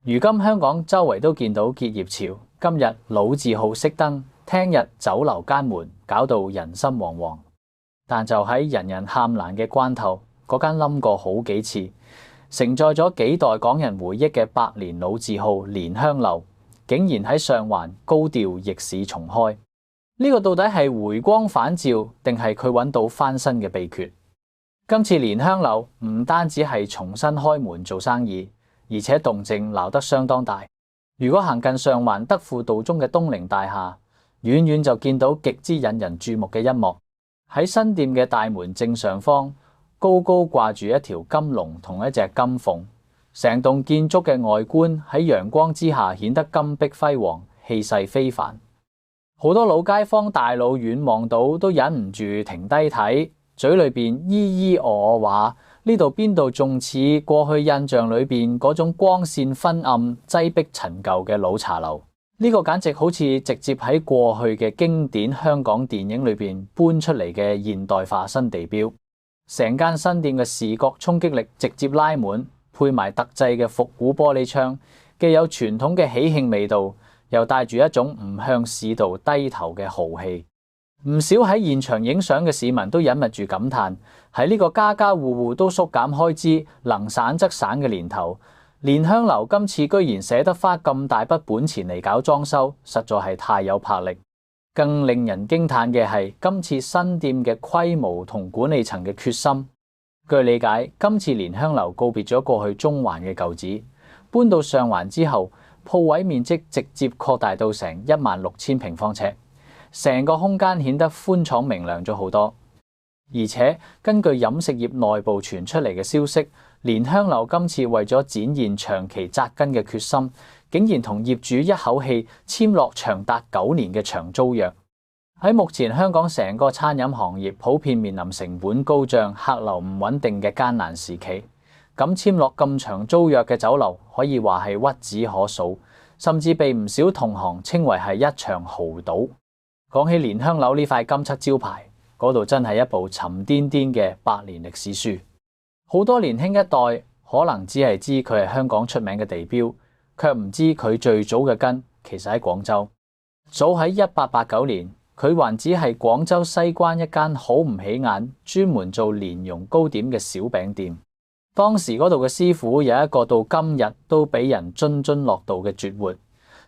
如今香港周圍都見到結業潮，今日老字號熄燈，聽日酒樓關門，搞到人心惶惶。但就喺人人喊難嘅關頭，嗰間冧過好幾次，承載咗幾代港人回憶嘅百年老字號蓮香樓，竟然喺上環高調逆市重開。呢個到底係回光返照，定係佢揾到翻身嘅秘訣？今次蓮香樓唔單止係重新開門做生意，而且動靜鬧得相當大。如果行近上環德輔道中嘅東寧大廈，遠遠就見到極之引人注目嘅一幕。喺新店嘅大門正上方，高高掛住一條金龍同一隻金鳳，成棟建築嘅外觀喺陽光之下顯得金碧輝煌，氣勢非凡。好多老街坊大老遠望到都忍唔住停低睇，嘴裏邊咿咿我話：呢度邊度仲似過去印象裏邊嗰種光線昏暗、擠迫陳舊嘅老茶樓？呢個簡直好似直接喺過去嘅經典香港電影裏邊搬出嚟嘅現代化新地標。成間新店嘅視覺衝擊力直接拉滿，配埋特製嘅復古玻璃窗，既有傳統嘅喜慶味道，又帶住一種唔向市道低頭嘅豪氣。唔少喺現場影相嘅市民都忍唔住感嘆：喺呢個家家戶戶都縮減開支、能省則省嘅年頭，蓮香樓今次居然捨得花咁大筆本錢嚟搞裝修，實在係太有魄力。更令人驚嘆嘅係今次新店嘅規模同管理層嘅決心。據理解，今次蓮香樓告別咗過去中環嘅舊址，搬到上環之後，鋪位面積直接擴大到成16000平方尺，成個空間顯得寬敞明亮咗好多。而且根據飲食業內部傳出嚟嘅消息，蓮香樓今次為咗展現長期紮根嘅決心，竟然同業主一口氣簽落長達9年嘅長租約。喺目前香港成個餐飲行業普遍面臨成本高漲、客流唔穩定嘅艱難時期，咁簽落咁長租約嘅酒樓可以話係屈指可數，甚至被唔少同行稱為係一場豪賭。講起蓮香樓呢塊金漆招牌，嗰度真係一部沉甸甸嘅100年歷史書。好多年輕一代可能只係知佢係香港出名嘅地標，卻唔知佢最早嘅根其實喺廣州。早喺1889年，佢還只係廣州西關一間好唔起眼、專門做蓮蓉糕點嘅小餅店。當時嗰度嘅師傅有一個到今日都俾人津津樂道嘅絕活，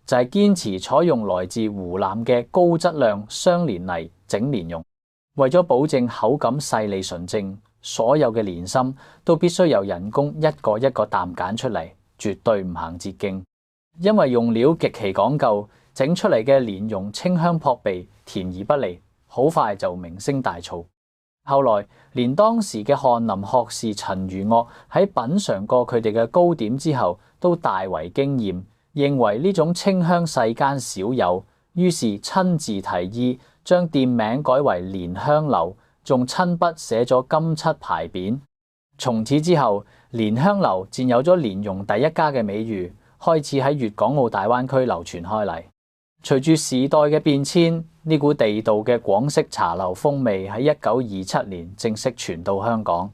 就係堅持採用來自湖南嘅高質量雙蓮泥整蓮蓉。為咗保證口感細膩純正，所有嘅蓮心都必須由人工一個一個啖揀出嚟，絕對唔行捷徑。因為用料極其講究，整出嚟嘅蓮蓉清香撲鼻，甜而不膩，好快就名聲大噪。後來連當時嘅翰林學士陳如岳喺品嘗過佢哋嘅糕點之後，都大為驚艷，認為呢種清香世間少有，於是親自提議將店名改為蓮香樓，仲親筆寫咗金漆牌匾。從此之後，蓮香樓佔有咗蓮蓉第一家嘅美譽，開始喺粵港澳大灣區流傳開嚟。隨住時代嘅變遷，呢股地道嘅廣式茶樓風味喺1927年正式傳到香港。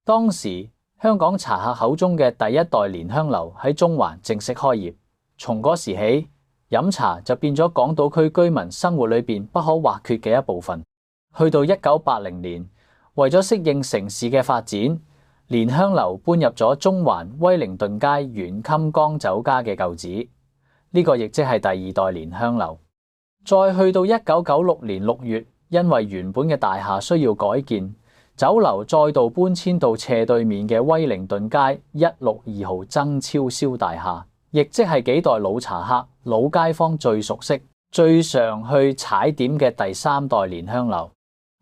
當時香港茶客口中嘅第一代蓮香樓喺中環正式開業。從嗰時起，飲茶就變咗港島區居民生活裏邊不可或缺嘅一部分。去到1980年，為咗適應城市嘅發展，蓮香樓搬入咗中環威靈頓街元襟江酒家嘅舊址。呢個亦即係第二代蓮香樓。再去到1996年6月，因為原本嘅大廈需要改建，酒樓再度搬遷到斜對面嘅威靈頓街162號曾超霄大廈，亦即係幾代老茶客、老街坊最熟悉、最常去踩點嘅第三代蓮香樓。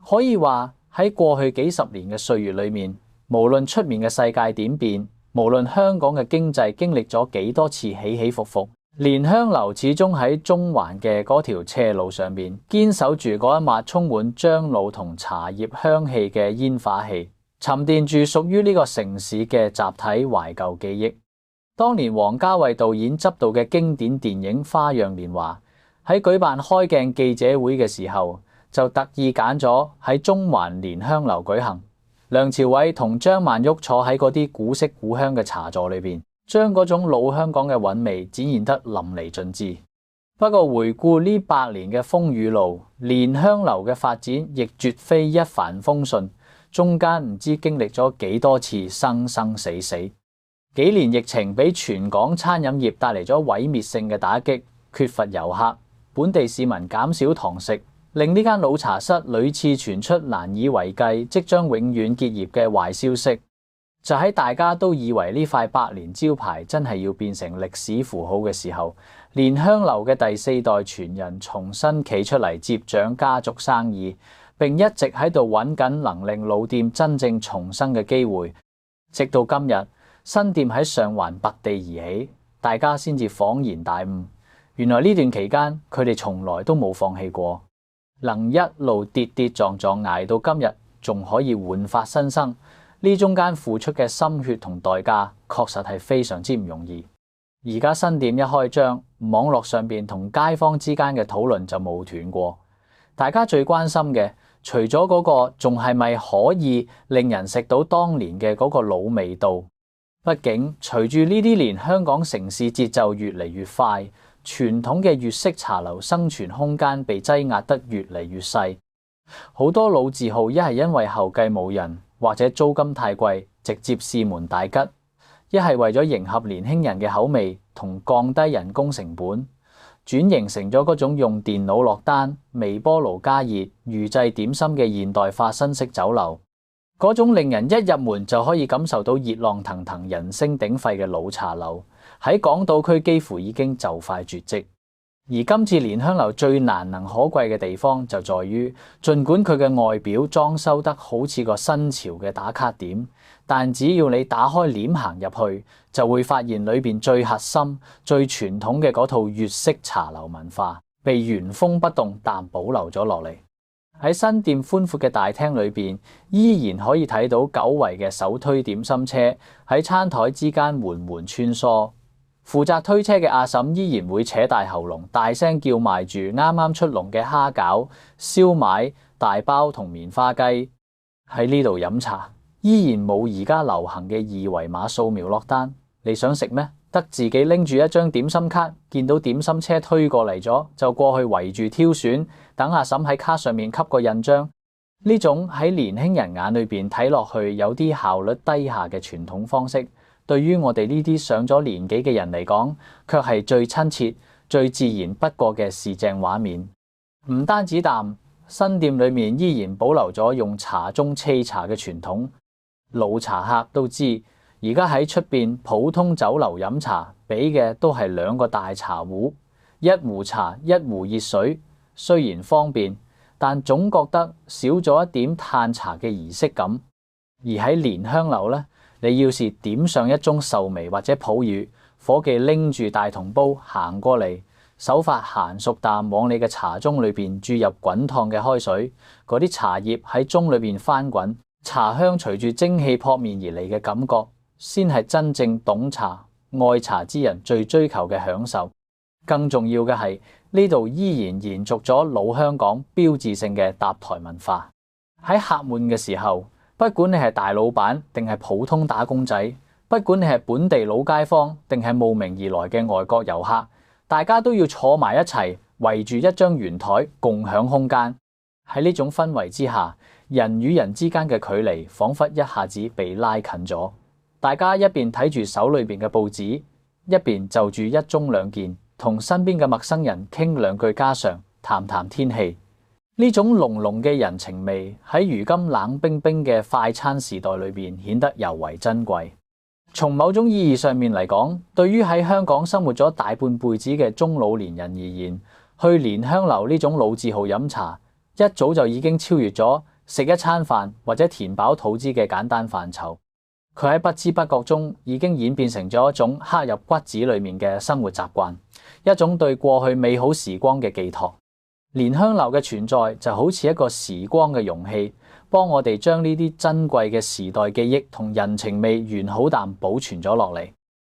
可以話喺過去幾十年嘅歲月裏面，無論出面嘅世界點變，無論香港嘅經濟經歷咗幾多次起起伏伏，蓮香樓始終喺中環嘅嗰條斜路上面堅守住嗰一抹充滿樟腦同茶葉香氣嘅煙花氣，沉澱住屬於呢個城市嘅集體懷舊記憶。當年王家衛導演執導嘅經典電影《花樣年華》喺舉辦開鏡記者會嘅時候，就特意揀咗喺中環蓮香樓舉行。梁朝偉同張曼玉坐喺嗰啲古色古香嘅茶座裏邊，將嗰種老香港嘅韻味展現得淋漓盡致。不過回顧呢100年嘅風雨路，蓮香樓嘅發展亦絕非一帆風順，中間唔知經歷咗幾多次生生死死。幾年疫情俾全港餐飲業帶嚟咗毀滅性嘅打擊，缺乏遊客，本地市民減少堂食，令呢間老茶室屢次傳出難以為繼、即將永遠結業嘅壞消息。就喺大家都以為呢塊百年招牌真係要變成歷史符號嘅時候，蓮香樓嘅第4代傳人重新企出嚟接掌家族生意，並一直喺度揾緊能令老店真正重生嘅機會。直到今日，新店喺上環拔地而起，大家先至恍然大悟，原來呢段期間佢哋從來都冇放棄過，能一路跌跌撞撞捱到今日，仲可以煥發新生。呢中間付出嘅心血同代價，確實係非常之唔容易。而家新店一開張，網絡上邊同街坊之間嘅討論就冇斷過。大家最關心嘅，除咗嗰個仲係咪可以令人食到當年嘅嗰個老味道。畢竟隨住呢啲年香港城市節奏越嚟越快，傳統嘅粵式茶樓生存空間被擠壓得越嚟越細。好多老字號一係因為後繼無人，或者租金太貴，直接試門大吉；一係為咗迎合年輕人嘅口味同降低人工成本，轉型成咗嗰種用電腦落單、微波爐加熱、預製點心嘅現代化新式酒樓。嗰種令人一入門就可以感受到熱浪騰騰、人聲鼎沸嘅老茶樓，喺港島區幾乎已經就快絕跡。而今次蓮香樓最難能可貴嘅地方就在於，儘管佢嘅外表裝修得好似個新潮嘅打卡點，但只要你打開簾行入去，就會發現裏邊最核心、最傳統嘅嗰套粵式茶樓文化被原封不動但保留咗落嚟。喺新店寬闊嘅大廳裏邊，依然可以睇到久違嘅手推點心車喺餐台之間緩緩穿梭。負責推車嘅阿嬸依然會扯大喉嚨，大聲叫賣住啱啱出籠嘅蝦餃、燒賣、大包同棉花雞。喺呢度飲茶，依然冇而家流行嘅二維碼掃描落單。你想食咩？得自己拎住一張點心卡，見到點心車推過嚟咗，就過去圍住挑選，等阿嬸喺卡上面吸個印章。呢種喺年輕人眼裏邊睇落去有啲效率低下嘅傳統方式，對於我哋呢啲上咗年紀嘅人嚟講，卻係最親切、最自然不過嘅市正畫面。唔單止淡，新店裏面依然保留咗用茶盅沏茶嘅傳統。老茶客都知，而家喺出邊普通酒樓飲茶，俾嘅都係2個大茶壺，一壺茶一壺熱水。雖然方便，但總覺得少咗一點嘆茶嘅儀式感。而喺蓮香樓呢，你要是點上一盅壽眉或者普洱，伙計拎住大銅煲行過嚟，手法嫻熟淡往你嘅茶盅裏邊注入滾燙嘅開水，嗰啲茶葉喺盅裏邊翻滾，茶香隨住蒸汽撲面而嚟嘅感覺，先係真正懂茶、愛茶之人最追求嘅享受。更重要嘅係，呢度依然延續咗老香港標誌性嘅搭台文化。喺客滿嘅時候，不管你係大老闆定係普通打工仔，不管你係本地老街坊定係慕名而來嘅外國遊客，大家都要坐埋一齊，圍住一張圓台共享空間。喺呢種氛圍之下，人與人之間嘅距離仿佛一下子被拉近咗。大家一邊睇住手裏邊嘅報紙，一邊就住一盅兩件，同身邊嘅陌生人傾2句家常，談談天氣。呢種濃濃嘅人情味喺如今冷冰冰嘅快餐時代裏邊顯得尤為珍貴。從某種意義上面嚟講，對於喺香港生活咗大半輩子嘅中老年人而言，去蓮香樓呢種老字號飲茶，一早就已經超越咗食一餐飯或者填飽肚子嘅簡單範疇。佢喺不知不覺中已經演變成咗一種刻入骨子裏面嘅生活習慣，一種對過去美好時光嘅寄託。蓮香樓嘅存在就好似一個時光嘅容器，幫我哋將呢啲珍貴嘅時代記憶同人情味完好啖保存咗落嚟。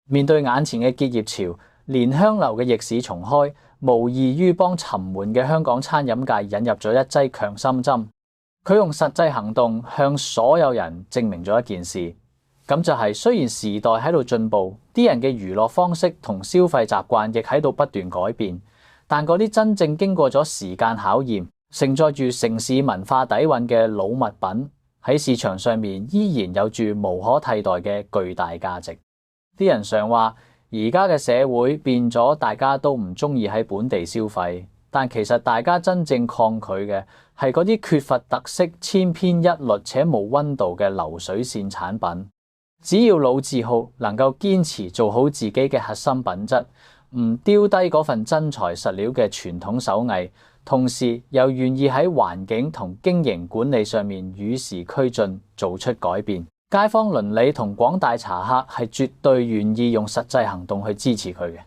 面對眼前嘅結業潮，蓮香樓嘅逆市重開，無異於幫沉悶嘅香港餐飲界引入咗一劑強心針。佢用實際行動向所有人證明咗一件事：咁就係雖然時代喺度進步，啲人嘅娛樂方式同消費習慣亦喺度不斷改變，但嗰啲真正經過咗時間考驗，承載住城市文化底蘊嘅老物品，喺市場上面依然有住無可替代嘅巨大價值。啲人常話而家嘅社會變咗，大家都唔中意喺本地消費，但其實大家真正抗拒嘅係嗰啲缺乏特色、千篇一律且無溫度嘅流水線產品。只要老字號能夠堅持做好自己嘅核心品質，唔丟低嗰份真材實料嘅傳統手藝，同時又願意喺環境同經營管理上面與時俱進，做出改變，街坊鄰里同廣大茶客係絕對願意用實際行動去支持佢嘅。